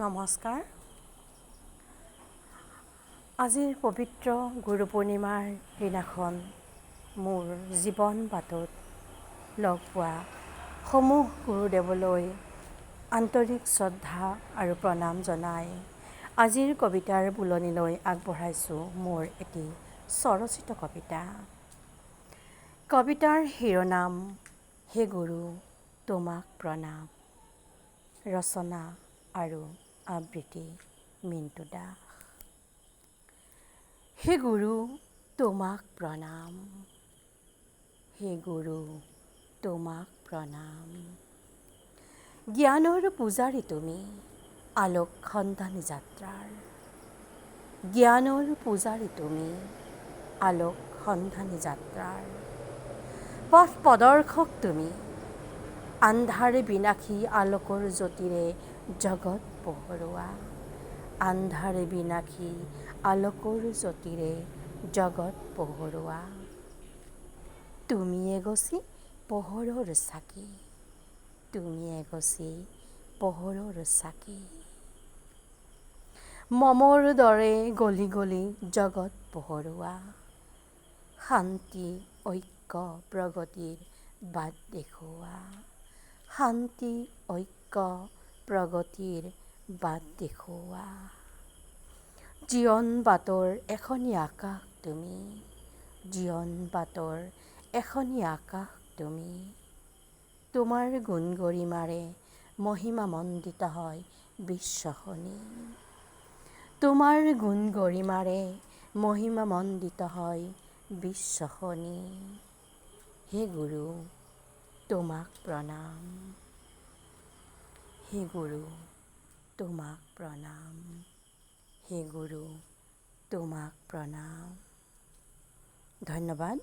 নমস্কাৰ। আজিৰ পবিত্ৰ গুৰু পূৰ্ণিমাৰ দিনাখন মোৰ জীৱন বাটত লগ পোৱা সমূহ গুৰুদেৱলৈ আন্তৰিক শ্ৰদ্ধা আৰু প্ৰণাম জনাই আজিৰ কবিতাৰ বুলনিলৈ আগবঢ়াইছোঁ মোৰ এটি স্বৰচিত কবিতা। কবিতাৰ শিৰোনাম হে গুৰু তোমাক প্ৰণাম। ৰচনা আৰু আবৃত্তি মিণ্টু দাস। হে গুৰু তোমাক প্ৰণাম, হে গুৰু তোমাক প্ৰণাম। জ্ঞানৰ পূজাৰী তুমি, আলোক সন্ধানী যাত্ৰাৰ। জ্ঞানৰ পূজাৰী তুমি, আলোক সন্ধানী যাত্ৰাৰ। পথ প্ৰদৰ্শক তুমি, আন্ধাৰে বিনাশী আলোকৰ জ্যোতিৰে জগত পোহৰোৱা। আন্ধাৰে বিনাশী আলোকৰ জ্যোতিৰে জগত পোহৰোৱা। তুমি এগছি পোহৰৰ চাকি, তুমি এগছি পোহৰৰ চাকি। মমৰ দৰে গলি গলি জগত পোহৰোৱা। শান্তি ঐক্য প্ৰগতিৰ বাট দেখুওৱা। শান্তি ঐক্য প্ৰগতিৰ বাট দেখুওৱা। জীৱন বাটৰ এখনি আকাশ তুমি, জীৱন বাটৰ এখনি আকাশ তুমি। তোমাৰ গুণ গৰিমাৰে মহিমা মণ্ডিত হয় বিশ্বখনি। তোমাৰ গুণ গৰিমাৰে মহিমা মণ্ডিত হয় বিশ্বখনি। হে গুৰু তোমাক প্ৰণাম, হে গুৰু তোমাক প্ৰণাম, হে গুৰু তোমাক প্ৰণাম। ধন্যবাদ।